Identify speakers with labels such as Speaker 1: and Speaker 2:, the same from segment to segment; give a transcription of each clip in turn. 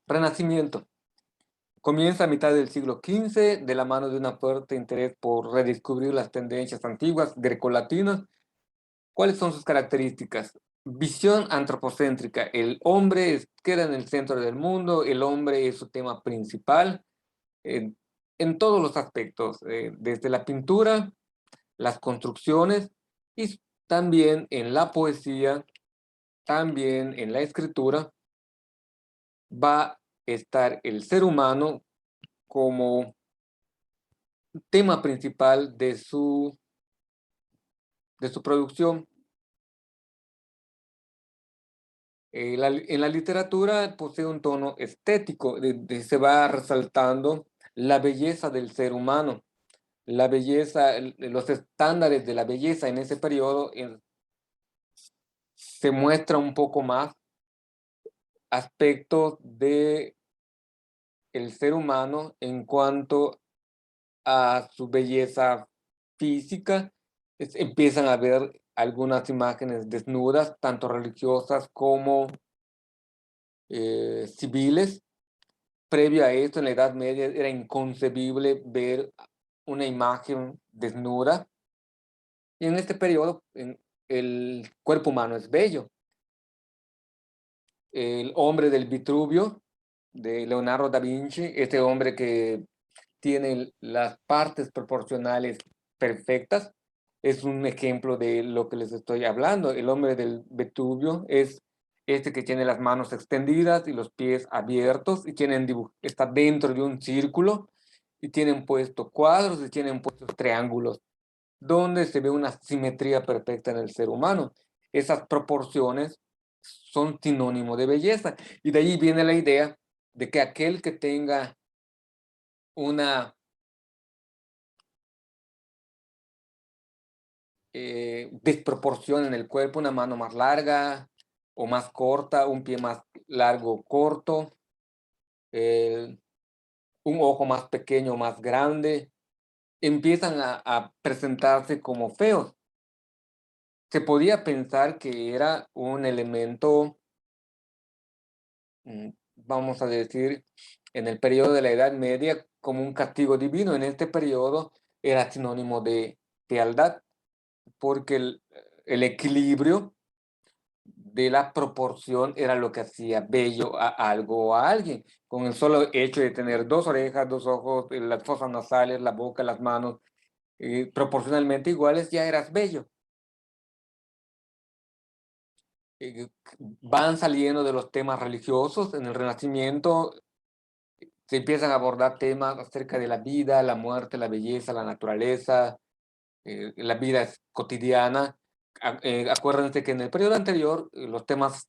Speaker 1: Renacimiento. Comienza a mitad del siglo XV de la mano de un fuerte interés por redescubrir las tendencias antiguas grecolatinas. ¿Cuáles son sus características? Visión antropocéntrica. El hombre queda en el centro del mundo, el hombre es su tema principal eh, en todos los aspectos, desde la pintura, las construcciones y también en la poesía, también en la escritura, va a estar el ser humano como tema principal de su producción. En la literatura posee un tono estético, se va resaltando la belleza del ser humano, la belleza, los estándares de la belleza en ese periodo se muestra un poco más aspectos de el ser humano en cuanto a su belleza física. Empiezan a ver algunas imágenes desnudas, tanto religiosas como civiles. Previo a esto, en la Edad Media, era inconcebible ver una imagen desnuda. Y en este periodo, el cuerpo humano es bello. El hombre del Vitruvio, de Leonardo da Vinci, este hombre que tiene las partes proporcionales perfectas, es un ejemplo de lo que les estoy hablando. El hombre del Vitruvio es este que tiene las manos extendidas y los pies abiertos y está dentro de un círculo y tienen puesto cuadros y tienen puestos triángulos, donde se ve una simetría perfecta en el ser humano. Esas proporciones son sinónimo de belleza y de ahí viene la idea de que aquel que tenga una desproporción en el cuerpo, una mano más larga o más corta, un pie más largo o corto, eh, un ojo más pequeño o más grande, empiezan a presentarse como feos. Se podía pensar que era un elemento, vamos a decir, en el periodo de la Edad Media, como un castigo divino. En este periodo era sinónimo de fealdad, porque el equilibrio de la proporción era lo que hacía bello a algo o a alguien. Con el solo hecho de tener dos orejas, dos ojos, las fosas nasales, la boca, las manos, proporcionalmente iguales, ya eras bello. Eh, Van saliendo de los temas religiosos. En el Renacimiento se empiezan a abordar temas acerca de la vida, la muerte, la belleza, la naturaleza, la vida cotidiana. Acuérdense que en el periodo anterior los temas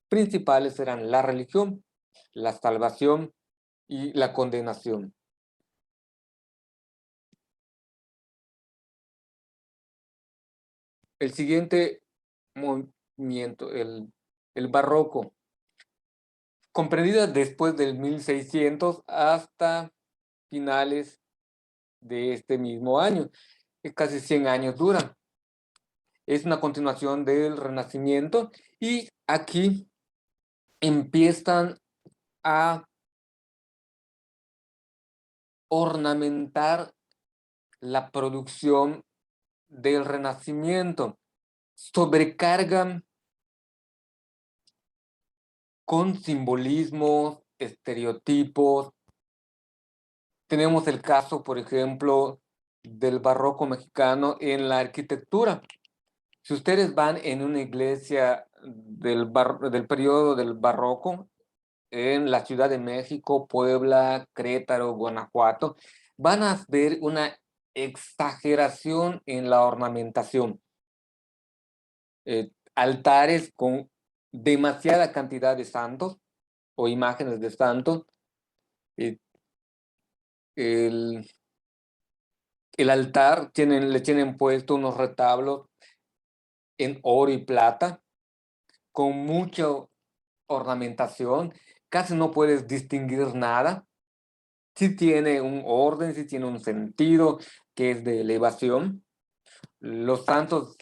Speaker 1: principales eran la religión, la salvación y la condenación. El siguiente movimiento, el barroco, comprendida después del 1600 hasta finales de este mismo año, casi 100 años duran. Es una continuación del Renacimiento y aquí empiezan a ornamentar la producción del Renacimiento, sobrecargan con simbolismos, estereotipos. Tenemos el caso, por ejemplo, del barroco mexicano en la arquitectura. Si ustedes van en una iglesia del periodo del barroco, en la Ciudad de México, Puebla, Querétaro, Guanajuato, van a ver una exageración en la ornamentación. Altares con demasiada cantidad de santos o imágenes de santos. eh, el, el altar le tienen puesto unos retablos en oro y plata con mucha ornamentación. Casi no puedes distinguir nada. Sí tiene un orden, sí tiene un sentido que es de elevación. Los santos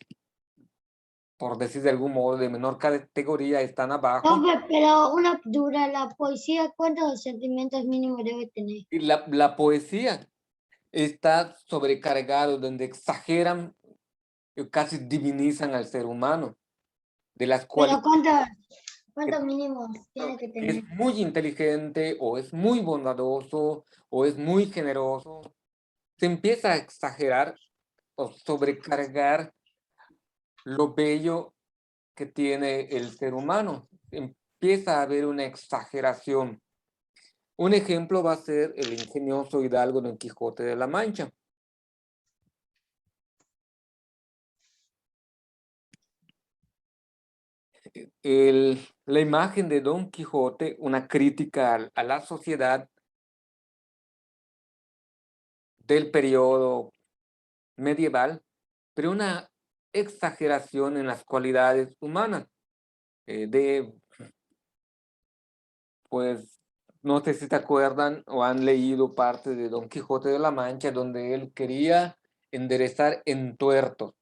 Speaker 1: por decir de algún modo, de menor categoría, están abajo.
Speaker 2: Profe, pero una dura, la poesía, ¿cuántos sentimientos mínimos debe tener?
Speaker 1: Y la poesía está sobrecargado, donde exageran, casi divinizan al ser humano, de las cuales
Speaker 2: Pero ¿cuántos mínimos tiene que
Speaker 1: es
Speaker 2: tener?
Speaker 1: muy inteligente o es muy bondadoso o es muy generoso. Se empieza a exagerar o sobrecargar lo bello que tiene el ser humano. Empieza a haber una exageración. Un ejemplo va a ser el ingenioso hidalgo Don Quijote de la Mancha. La imagen de Don Quijote, una crítica a la sociedad del periodo medieval, pero una exageración en las cualidades humanas. Pues, no sé si te acuerdan o han leído parte de Don Quijote de la Mancha, donde él quería enderezar entuertos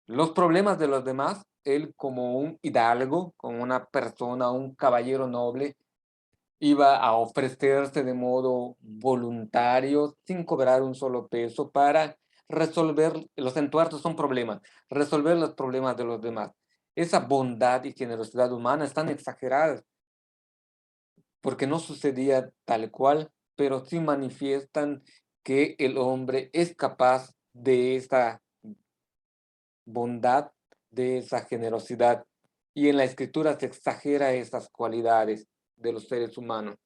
Speaker 1: los problemas de los demás. Él, como un hidalgo, como una persona, un caballero noble, iba a ofrecerse de modo voluntario, sin cobrar un solo peso, para resolver los entuertos. Son problemas, resolver los problemas de los demás. Esa bondad y generosidad humana están exageradas, porque no sucedía tal cual, pero sí manifiestan que el hombre es capaz de esa bondad, de esa generosidad, y en la escritura se exagera esas cualidades de los seres humanos.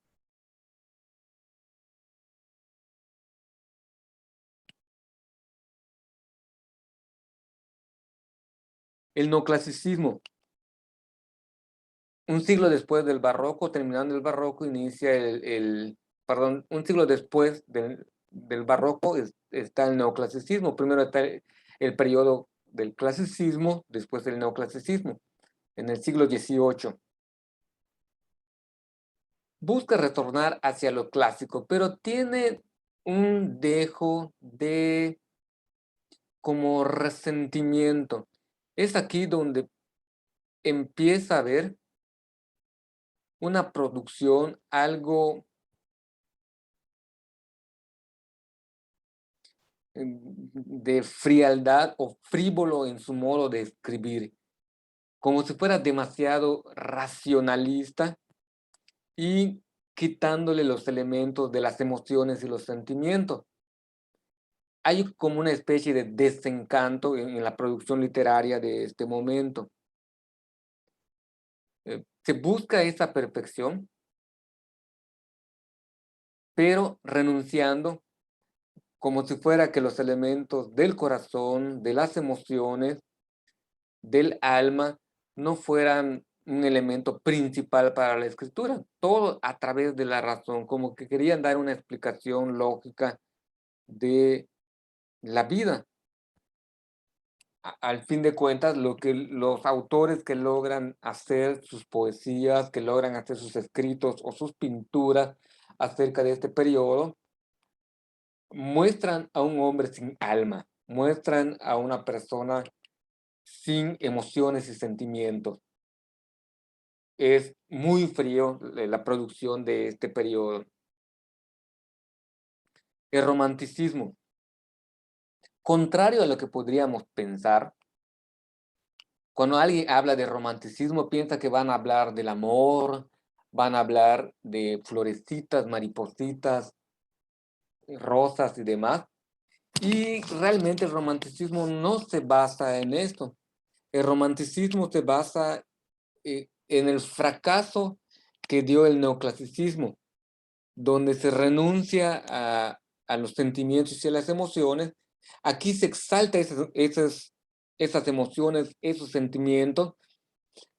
Speaker 1: El neoclasicismo, un siglo después del barroco, terminando el barroco, inicia perdón, un siglo después del barroco está el neoclasicismo. Primero está el periodo del clasicismo, después el neoclasicismo, en el siglo XVIII. Busca retornar hacia lo clásico, pero tiene un dejo de como resentimiento. Es aquí donde empieza a haber una producción algo de frialdad o frívolo en su modo de escribir, como si fuera demasiado racionalista y quitándole los elementos de las emociones y los sentimientos. Hay como una especie de desencanto en la producción literaria de este momento. Se busca esa perfección, pero renunciando, como si fuera que los elementos del corazón, de las emociones, del alma, no fueran un elemento principal para la escritura, todo a través de la razón, como que querían dar una explicación lógica de la vida. Al fin de cuentas, lo que los autores que logran hacer sus poesías, que logran hacer sus escritos o sus pinturas acerca de este periodo, muestran a un hombre sin alma, muestran a una persona sin emociones y sentimientos. Es muy frío la producción de este periodo. El romanticismo, contrario a lo que podríamos pensar, cuando alguien habla de romanticismo, piensa que van a hablar del amor, van a hablar de florecitas, maripositas, rosas y demás. Y realmente el romanticismo no se basa en esto. El romanticismo se basa en el fracaso que dio el neoclasicismo, donde se renuncia a los sentimientos y a las emociones. Aquí se exalta esas emociones, esos sentimientos,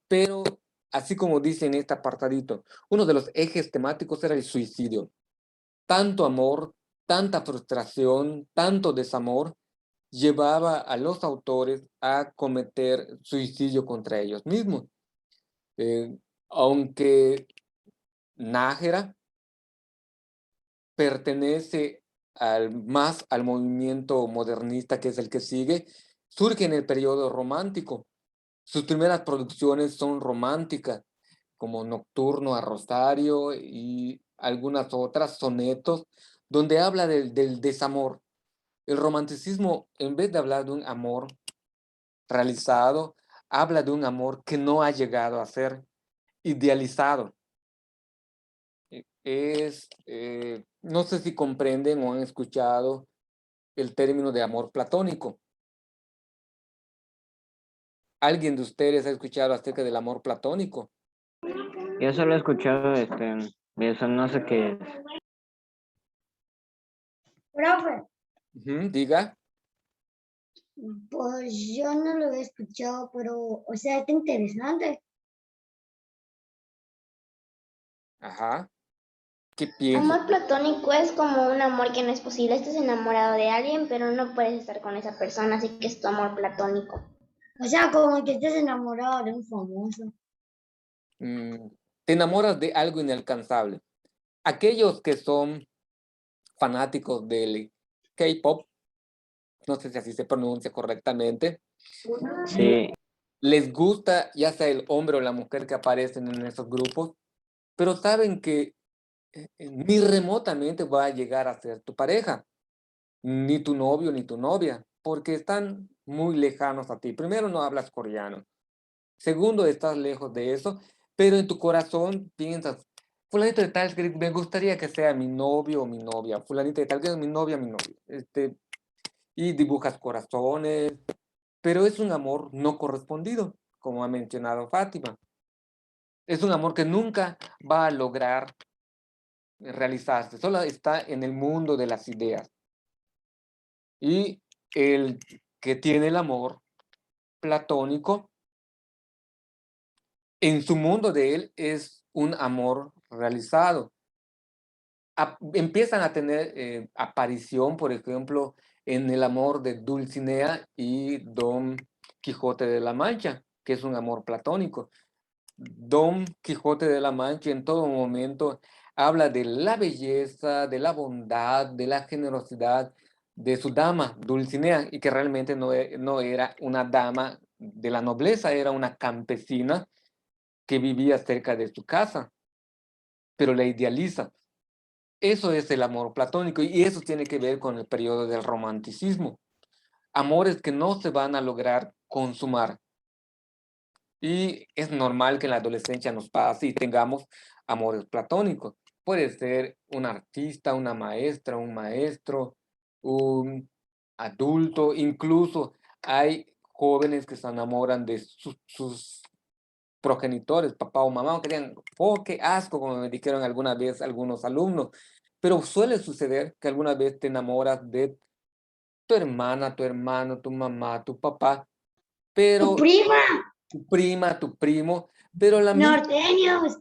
Speaker 1: pero así como dice en este apartadito, uno de los ejes temáticos era el suicidio. Tanto amor, tanta frustración, tanto desamor, llevaba a los autores a cometer suicidio contra ellos mismos. Eh, Aunque Nájera pertenece más al movimiento modernista, que es el que sigue, surge en el periodo romántico, Sus primeras producciones son románticas, como Nocturno a Rosario y algunas otras, sonetos, donde habla del desamor. El romanticismo, en vez de hablar de un amor realizado, habla de un amor que no ha llegado a ser idealizado. No sé si comprenden o han escuchado el término de amor platónico. ¿Alguien de ustedes ha escuchado acerca del amor platónico?
Speaker 3: Yo solo he escuchado, eso no sé qué es.
Speaker 2: Profe,
Speaker 1: Diga.
Speaker 2: pues yo no lo he escuchado, pero, o sea, está interesante.
Speaker 1: Ajá. ¿Qué piensas?
Speaker 4: Amor platónico es como un amor que no es posible. Estás enamorado de alguien, pero no puedes estar con esa persona, así que es tu amor platónico.
Speaker 2: O sea, como que estés enamorado de un famoso.
Speaker 1: Te enamoras de algo inalcanzable. Aquellos que son fanáticos del K-pop, no sé si así se pronuncia correctamente,
Speaker 3: Sí,
Speaker 1: les gusta ya sea el hombre o la mujer que aparecen en esos grupos, pero saben que ni remotamente va a llegar a ser tu pareja, ni tu novio ni tu novia, porque están muy lejanos a ti. Primero, no hablas coreano. Segundo, estás lejos de eso, pero en tu corazón piensas, fulanito de tal, que me gustaría que sea mi novio o mi novia, fulanito de tal, que es mi novia, mi novio. Y dibujas corazones, pero es un amor no correspondido, como ha mencionado Fátima. Es un amor que nunca va a lograr realizarse, solo está en el mundo de las ideas. Y el que tiene el amor platónico, en su mundo de él es un amor realizado. Empiezan a tener aparición, por ejemplo, en el amor de Dulcinea y Don Quijote de la Mancha, que es un amor platónico. Don Quijote de la Mancha en todo momento habla de la belleza, de la bondad, de la generosidad de su dama, Dulcinea, y que realmente no era una dama de la nobleza, era una campesina que vivía cerca de su casa, pero la idealiza. Eso es el amor platónico y eso tiene que ver con el periodo del romanticismo. Amores que no se van a lograr consumar. Y es normal que en la adolescencia nos pase y tengamos amores platónicos. Puede ser un artista, una maestra, un maestro, un adulto, incluso hay jóvenes que se enamoran de sus progenitores, papá o mamá, que digan, oh, qué asco, como me dijeron alguna vez algunos alumnos. Pero suele suceder que alguna vez te enamoras de tu hermana, tu hermano, tu mamá, tu papá,
Speaker 2: ¡Tu
Speaker 1: pero
Speaker 2: prima!
Speaker 1: tu prima, tu primo, pero
Speaker 2: ¡Norteños!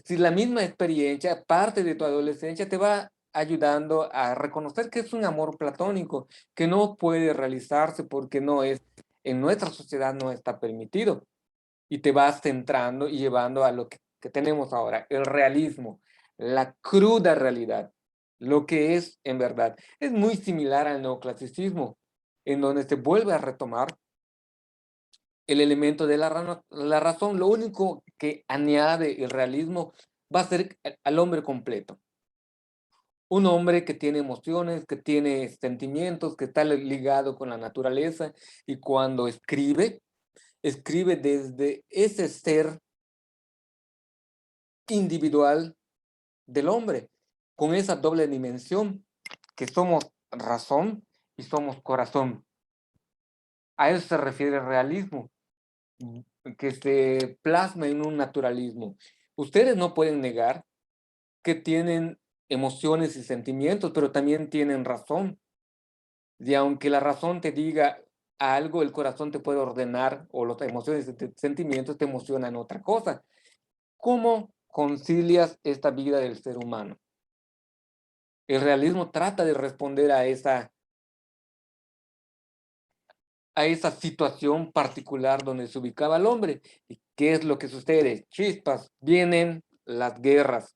Speaker 1: si la misma experiencia, parte de tu adolescencia, te va ayudando a reconocer que es un amor platónico, que no puede realizarse porque en nuestra sociedad no está permitido. Y te vas centrando y llevando a lo que tenemos ahora, el realismo, la cruda realidad, lo que es en verdad. Es muy similar al neoclasicismo, en donde se vuelve a retomar el elemento de la razón. Lo único que añade el realismo va a ser al hombre completo. Un hombre que tiene emociones, que tiene sentimientos, que está ligado con la naturaleza y cuando escribe, escribe desde ese ser individual del hombre, con esa doble dimensión, que somos razón y somos corazón. A eso se refiere el realismo, que se plasma en un naturalismo. Ustedes no pueden negar que tienen emociones y sentimientos, pero también tienen razón. Y aunque la razón te diga algo, el corazón te puede ordenar, o las emociones y sentimientos te emocionan otra cosa. ¿Cómo concilias esta vida del ser humano? El realismo trata de responder a esa situación particular donde se ubicaba el hombre. ¿Y qué es lo que sucede? Chispas, vienen las guerras.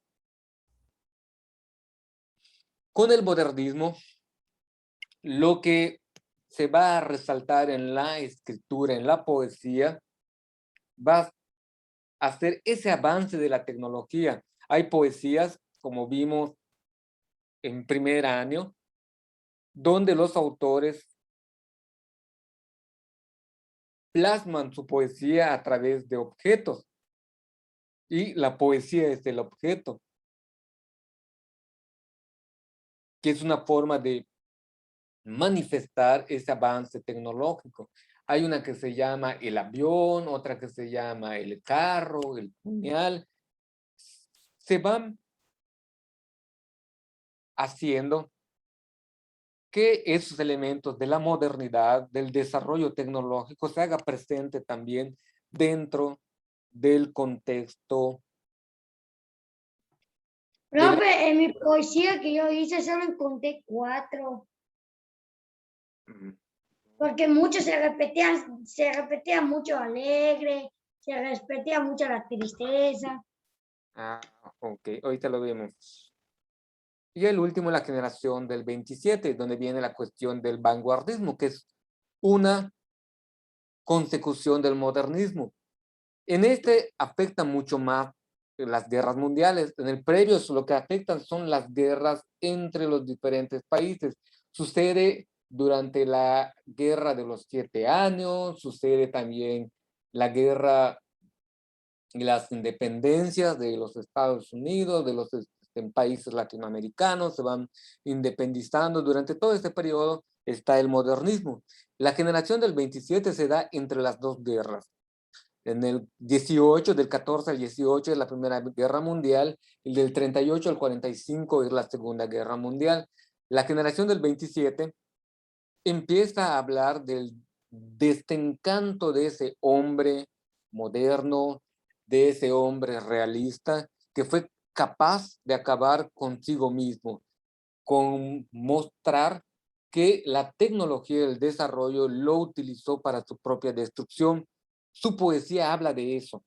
Speaker 1: Con el modernismo, lo que se va a resaltar en la escritura, en la poesía, va a hacer ese avance de la tecnología. Hay poesías, como vimos en primer año, donde los autores plasman su poesía a través de objetos y la poesía es el objeto, que es una forma de manifestar ese avance tecnológico. Hay una que se llama el avión, otra que se llama el carro, el puñal. Se van haciendo que esos elementos de la modernidad, del desarrollo tecnológico, se haga presente también dentro del contexto.
Speaker 2: Profe, en mi poesía que yo hice solo encontré 4, porque muchos se repetía mucho alegre, se repetía mucho la tristeza.
Speaker 1: Ok, ahorita lo vemos. Y el último, la generación del 27, donde viene la cuestión del vanguardismo, que es una consecución del modernismo. En este afecta mucho más las guerras mundiales. En el previo lo que afectan son las guerras entre los diferentes países. Sucede durante la guerra de los 7 años, sucede también la guerra y las independencias de los Estados Unidos, de los países latinoamericanos, se van independizando. Durante todo este periodo está el modernismo. La generación del 27 se da entre las dos guerras. En el 18, del 14 al 18 es la Primera Guerra Mundial, y del 38 al 45 es la Segunda Guerra Mundial. La generación del 27 empieza a hablar del desencanto de ese hombre moderno, de ese hombre realista, que fue capaz de acabar consigo mismo, con mostrar que la tecnología y el desarrollo lo utilizó para su propia destrucción. Su poesía habla de eso,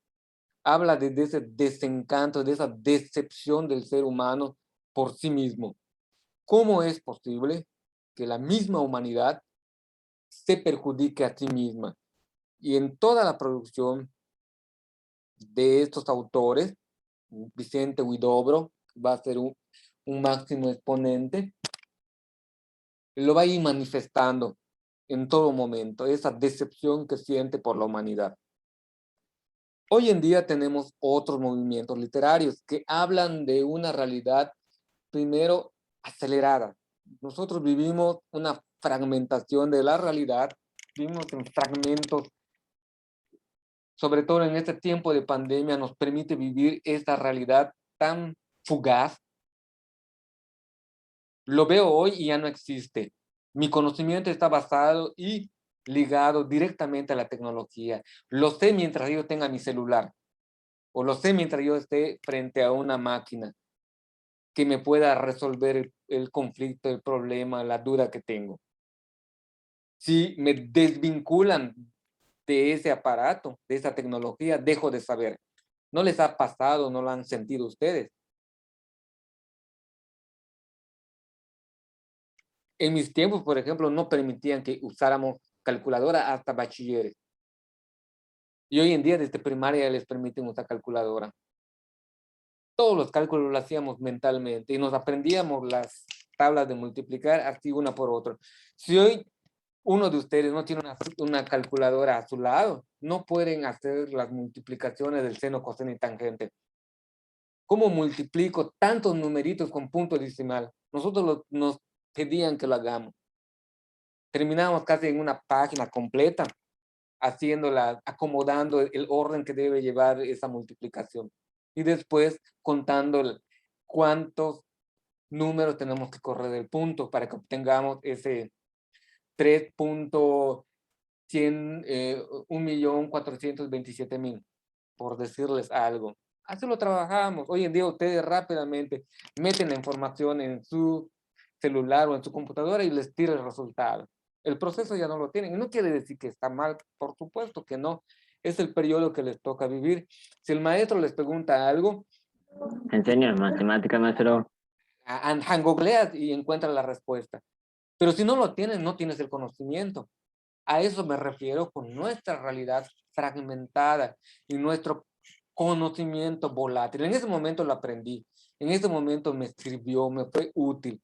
Speaker 1: habla de ese desencanto, de esa decepción del ser humano por sí mismo. ¿Cómo es posible que la misma humanidad se perjudique a sí misma? Y en toda la producción de estos autores, Vicente Huidobro va a ser un máximo exponente, lo va a ir manifestando en todo momento, esa decepción que siente por la humanidad. Hoy en día tenemos otros movimientos literarios que hablan de una realidad, primero, acelerada. Nosotros vivimos una fragmentación de la realidad, vivimos en fragmentos, sobre todo en este tiempo de pandemia, nos permite vivir esta realidad tan fugaz. Lo veo hoy y ya no existe. Mi conocimiento está basado y ligado directamente a la tecnología. Lo sé mientras yo tenga mi celular, o lo sé mientras yo esté frente a una máquina que me pueda resolver el conflicto, el problema, la duda que tengo. Si me desvinculan de ese aparato, de esa tecnología, dejo de saber. ¿No les ha pasado, no lo han sentido ustedes? En mis tiempos, por ejemplo, no permitían que usáramos calculadora hasta bachilleres. Y hoy en día desde primaria les permiten usar calculadora. Todos los cálculos los hacíamos mentalmente y nos aprendíamos las tablas de multiplicar así una por otra. Si hoy uno de ustedes no tiene una calculadora a su lado, no pueden hacer las multiplicaciones del seno, coseno y tangente. ¿Cómo multiplico tantos numeritos con punto decimal? Nosotros nos pedían que lo hagamos. Terminamos casi en una página completa, haciéndola, acomodando el orden que debe llevar esa multiplicación. Y después contando cuántos números tenemos que correr del punto para que obtengamos ese 1.427.000, por decirles algo. Así lo trabajamos. Hoy en día ustedes rápidamente meten la información en su celular o en su computadora y les tira el resultado. El proceso ya no lo tienen. Y no quiere decir que está mal, por supuesto que no. Es el periodo que les toca vivir. Si el maestro les pregunta algo,
Speaker 3: Enseña matemática, maestro.
Speaker 1: googleas y encuentras la respuesta. Pero si no lo tienes, no tienes el conocimiento. A eso me refiero con nuestra realidad fragmentada y nuestro conocimiento volátil. En ese momento lo aprendí, en ese momento me sirvió, me fue útil,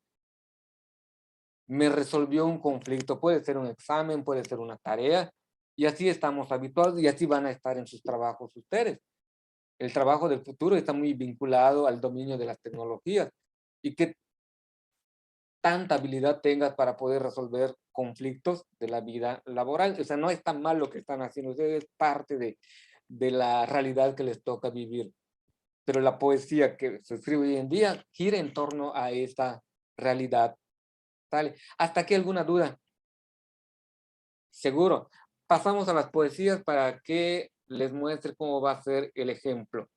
Speaker 1: me resolvió un conflicto, puede ser un examen, puede ser una tarea, y así estamos habituados y así van a estar en sus trabajos ustedes. El trabajo del futuro está muy vinculado al dominio de las tecnologías y que tanta habilidad tengas para poder resolver conflictos de la vida laboral. O sea, no es tan mal lo que están haciendo ustedes, es parte de la realidad que les toca vivir. Pero la poesía que se escribe hoy en día gira en torno a esta realidad. ¿Sale? ¿Hasta aquí alguna duda? Seguro. Pasamos a las poesías para que les muestre cómo va a ser el ejemplo.